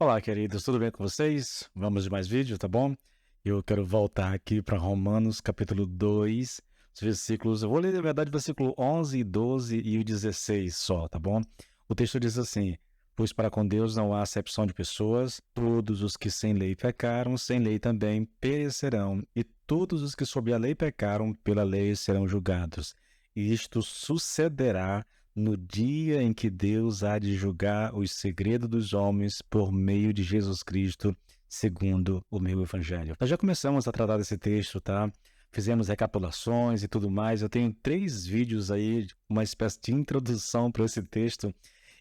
Olá, queridos, tudo bem com vocês? Vamos de mais vídeo, tá bom? Eu quero voltar aqui para Romanos, capítulo 2, os versículos. Eu vou ler, na verdade, o versículo 11 e 12 e o 16 só, tá bom? O texto diz assim: Pois para com Deus não há acepção de pessoas, todos os que sem lei pecaram, sem lei também perecerão, e todos os que sob a lei pecaram, pela lei serão julgados. E isto sucederá no dia em que Deus há de julgar os segredos dos homens por meio de Jesus Cristo, segundo o meu evangelho. Nós já começamos a tratar desse texto, tá? Fizemos recapitulações e tudo mais. Eu tenho 3 vídeos aí, uma espécie de introdução para esse texto.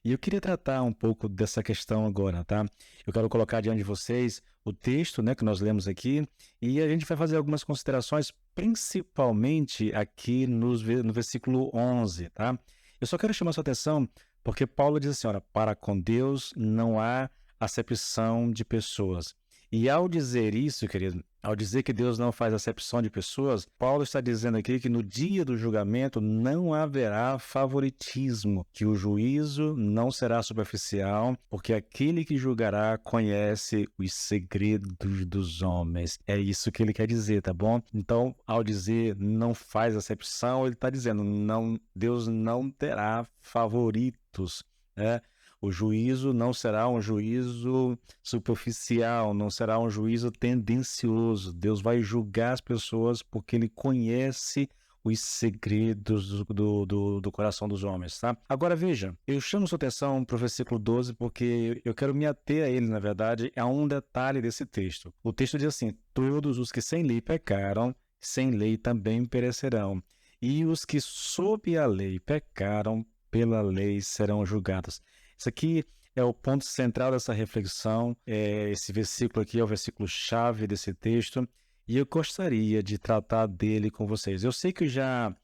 E eu queria tratar um pouco dessa questão agora, tá? Eu quero colocar diante de vocês o texto, né, que nós lemos aqui, e a gente vai fazer algumas considerações, principalmente aqui no versículo 11, tá? Eu só quero chamar sua atenção porque Paulo diz assim, olha, para com Deus não há acepção de pessoas. E ao dizer isso, querido, ao dizer que Deus não faz acepção de pessoas, Paulo está dizendo aqui que no dia do julgamento não haverá favoritismo, que o juízo não será superficial, porque aquele que julgará conhece os segredos dos homens. É isso que ele quer dizer, tá bom? Então, ao dizer não faz acepção, ele está dizendo não, Deus não terá favoritos, né? O juízo não será um juízo superficial, não será um juízo tendencioso. Deus vai julgar as pessoas porque Ele conhece os segredos do coração dos homens, tá? Agora veja, eu chamo sua atenção para o versículo 12 porque eu quero me ater a ele, na verdade, a um detalhe desse texto. O texto diz assim: todos os que sem lei pecaram, sem lei também perecerão. E os que sob a lei pecaram, pela lei serão julgados. Isso aqui é o ponto central dessa reflexão. Esse versículo aqui é o versículo-chave desse texto e eu gostaria de tratar dele com vocês. Eu sei que eu já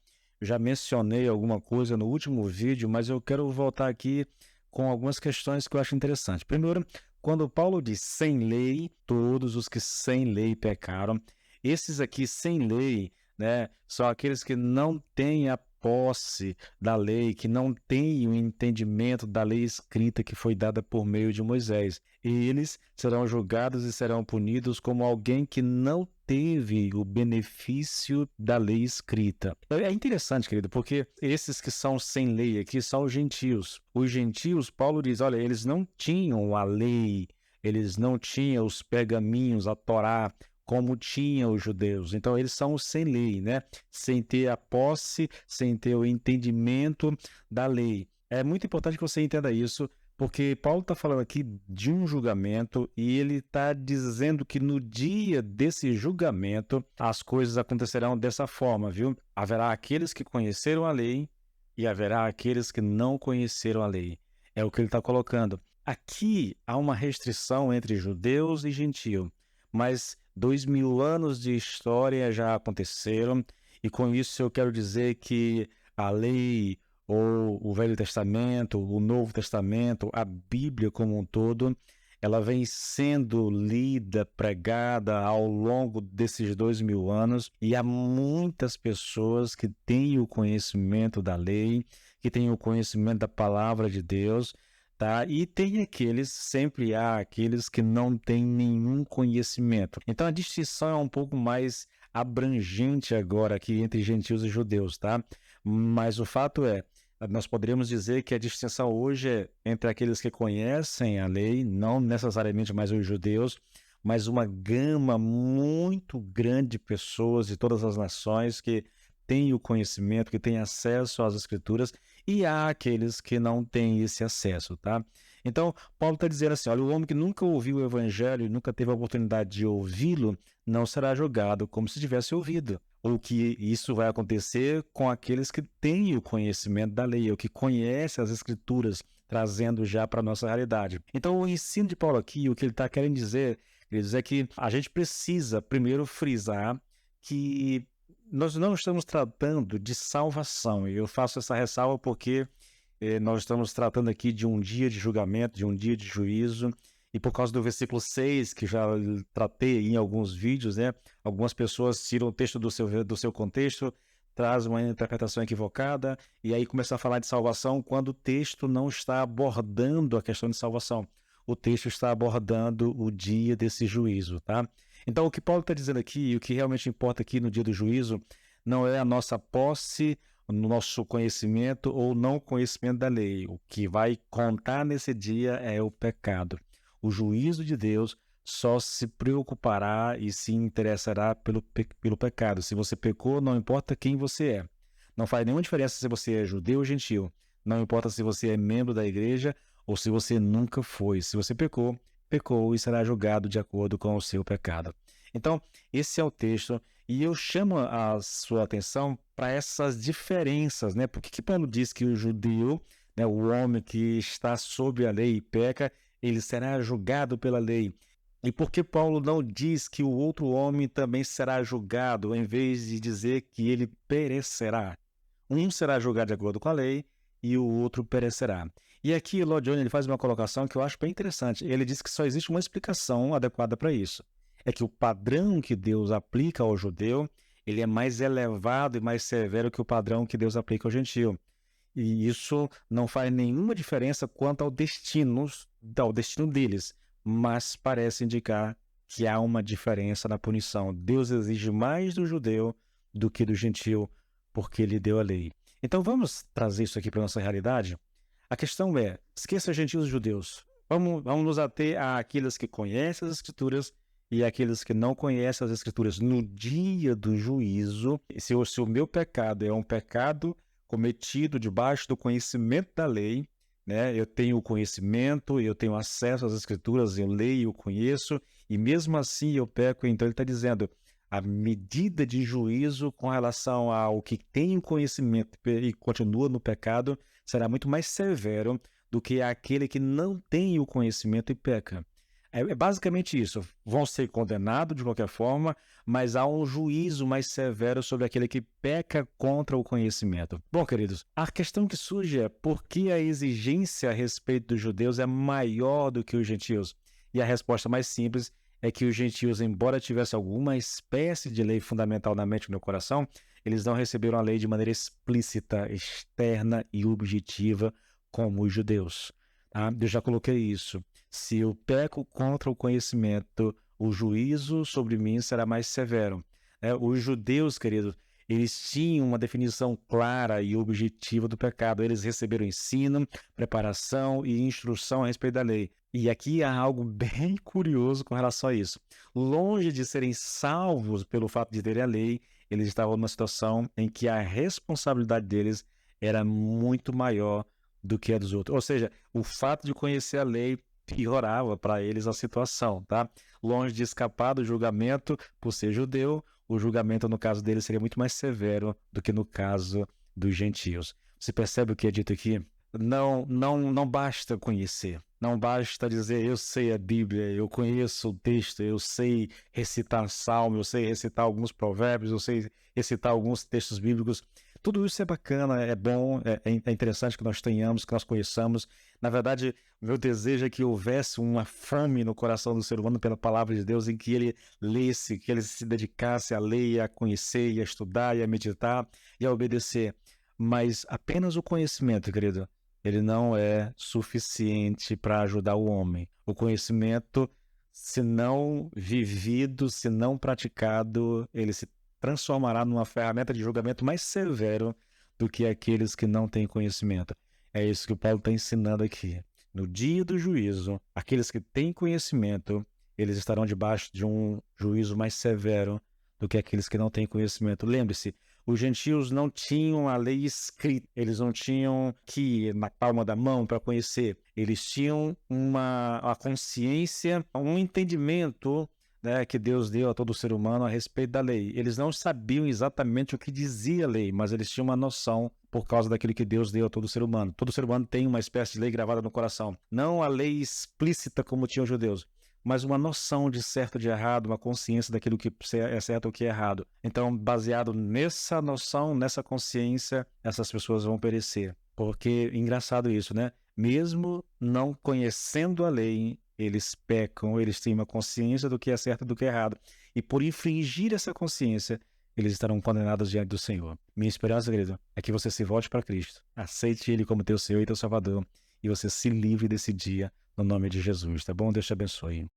mencionei alguma coisa no último vídeo, mas eu quero voltar aqui com algumas questões que eu acho interessantes. Primeiro, quando Paulo diz sem lei, todos os que sem lei pecaram, esses aqui sem lei, né, são aqueles que não têm a posse da lei, que não têm o entendimento da lei escrita que foi dada por meio de Moisés. E eles serão julgados e serão punidos como alguém que não teve o benefício da lei escrita. É interessante, querido, porque esses que são sem lei aqui são os gentios. Os gentios, Paulo diz, olha, eles não tinham a lei, eles não tinham os pergaminhos, a Torá, como tinham os judeus. Então, eles são os sem lei, né? Sem ter a posse, sem ter o entendimento da lei. É muito importante que você entenda isso, porque Paulo está falando aqui de um julgamento e ele está dizendo que no dia desse julgamento as coisas acontecerão dessa forma, viu? Haverá aqueles que conheceram a lei e haverá aqueles que não conheceram a lei. É o que ele está colocando. Aqui há uma restrição entre judeus e gentio, mas 2000 anos de história já aconteceram, e com isso eu quero dizer que a lei, ou o Velho Testamento, o Novo Testamento, a Bíblia como um todo, ela vem sendo lida, pregada ao longo desses 2000 anos, e há muitas pessoas que têm o conhecimento da lei, que têm o conhecimento da palavra de Deus, tá? E tem aqueles, sempre há aqueles que não têm nenhum conhecimento. Então a distinção é um pouco mais abrangente agora aqui entre gentios e judeus, tá? Mas o fato é, nós poderíamos dizer que a distinção hoje é entre aqueles que conhecem a lei, não necessariamente mais os judeus, mas uma gama muito grande de pessoas de todas as nações que têm o conhecimento, que têm acesso às escrituras, e há aqueles que não têm esse acesso, tá? Então, Paulo está dizendo assim, olha, o homem que nunca ouviu o evangelho e nunca teve a oportunidade de ouvi-lo, não será julgado como se tivesse ouvido. Ou que isso vai acontecer com aqueles que têm o conhecimento da lei, ou que conhecem as escrituras, trazendo já para a nossa realidade. Então, o ensino de Paulo aqui, o que ele está querendo dizer, é que a gente precisa primeiro frisar que nós não estamos tratando de salvação. Eu faço essa ressalva porque nós estamos tratando aqui de um dia de julgamento, de um dia de juízo, e por causa do versículo 6, que já tratei em alguns vídeos, né? Algumas pessoas tiram o texto do seu contexto, trazem uma interpretação equivocada, e aí começam a falar de salvação quando o texto não está abordando a questão de salvação. o texto está abordando o dia desse juízo, tá? Então, o que Paulo está dizendo aqui, e o que realmente importa aqui no dia do juízo, não é a nossa posse, o nosso conhecimento ou não conhecimento da lei. O que vai contar nesse dia é o pecado. O juízo de Deus só se preocupará e se interessará pelo pecado. Se você pecou, não importa quem você é. Não faz nenhuma diferença se você é judeu ou gentil. Não importa se você é membro da igreja ou se você nunca foi. Se você pecou, pecou e será julgado de acordo com o seu pecado. Então, esse é o texto e eu chamo a sua atenção para essas diferenças, né? Por que Paulo diz que o judeu, né, o homem que está sob a lei e peca, ele será julgado pela lei? E por que Paulo não diz que o outro homem também será julgado, em vez de dizer que ele perecerá? Um será julgado de acordo com a lei e o outro perecerá. E aqui Lloyd Jones ele faz uma colocação que eu acho bem interessante. Ele diz que só existe uma explicação adequada para isso. É que o padrão que Deus aplica ao judeu, ele é mais elevado e mais severo que o padrão que Deus aplica ao gentio. E isso não faz nenhuma diferença quanto ao destino deles, mas parece indicar que há uma diferença na punição. Deus exige mais do judeu do que do gentio, porque ele deu a lei. Então vamos trazer isso aqui para a nossa realidade? A questão é, esqueça gentios e judeus. Vamos nos ater àqueles que conhecem as Escrituras e àqueles que não conhecem as Escrituras. No dia do juízo, se o meu pecado é um pecado cometido debaixo do conhecimento da lei, né? Eu tenho o conhecimento, eu tenho acesso às Escrituras, eu leio, eu conheço, e mesmo assim eu peco. Então ele está dizendo, a medida de juízo com relação ao que tem o conhecimento e continua no pecado será muito mais severo do que aquele que não tem o conhecimento e peca. É basicamente isso. Vão ser condenados de qualquer forma, mas há um juízo mais severo sobre aquele que peca contra o conhecimento. Bom, queridos, a questão que surge é por que a exigência a respeito dos judeus é maior do que os gentios? E a resposta mais simples é que os gentios, embora tivessem alguma espécie de lei fundamental na mente e no coração, eles não receberam a lei de maneira explícita, externa e objetiva como os judeus. Tá? Eu já coloquei isso. Se eu peco contra o conhecimento, o juízo sobre mim será mais severo. Os judeus, queridos, eles tinham uma definição clara e objetiva do pecado. Eles receberam ensino, preparação e instrução a respeito da lei. E aqui há algo bem curioso com relação a isso. Longe de serem salvos pelo fato de terem a lei, eles estavam numa situação em que a responsabilidade deles era muito maior do que a dos outros. Ou seja, o fato de conhecer a lei piorava para eles a situação, tá? Longe de escapar do julgamento por ser judeu, o julgamento no caso deles seria muito mais severo do que no caso dos gentios. Você percebe o que é dito aqui? Não basta conhecer. Não basta dizer, eu sei a Bíblia, eu conheço o texto, eu sei recitar salmo, eu sei recitar alguns provérbios, eu sei recitar alguns textos bíblicos. Tudo isso é bacana, é bom, é interessante que nós tenhamos, que nós conheçamos. Na verdade, meu desejo é que houvesse uma fome no coração do ser humano pela palavra de Deus, em que ele lesse, que ele se dedicasse a ler, a conhecer, e a estudar, e a meditar, e a obedecer. Mas apenas o conhecimento, querido, ele não é suficiente para ajudar o homem. O conhecimento, se não vivido, se não praticado, ele se transformará numa ferramenta de julgamento mais severo do que aqueles que não têm conhecimento. É isso que o Paulo está ensinando aqui. No dia do juízo, aqueles que têm conhecimento, eles estarão debaixo de um juízo mais severo do que aqueles que não têm conhecimento. Lembre-se, os gentios não tinham a lei escrita, eles não tinham que ir na palma da mão para conhecer. Eles tinham uma consciência, um entendimento, né, que Deus deu a todo ser humano a respeito da lei. Eles não sabiam exatamente o que dizia a lei, mas eles tinham uma noção por causa daquilo que Deus deu a todo ser humano. Todo ser humano tem uma espécie de lei gravada no coração. Não a lei explícita como tinham os judeus, mas uma noção de certo e de errado, uma consciência daquilo que é certo e o que é errado. Então, baseado nessa noção, nessa consciência, essas pessoas vão perecer. Porque, engraçado isso, né? Mesmo não conhecendo a lei, eles pecam, eles têm uma consciência do que é certo e do que é errado. E por infringir essa consciência, eles estarão condenados diante do Senhor. Minha esperança, querido, é que você se volte para Cristo. Aceite Ele como teu Senhor e teu Salvador. E você se livre desse dia no nome de Jesus, tá bom? Deus te abençoe.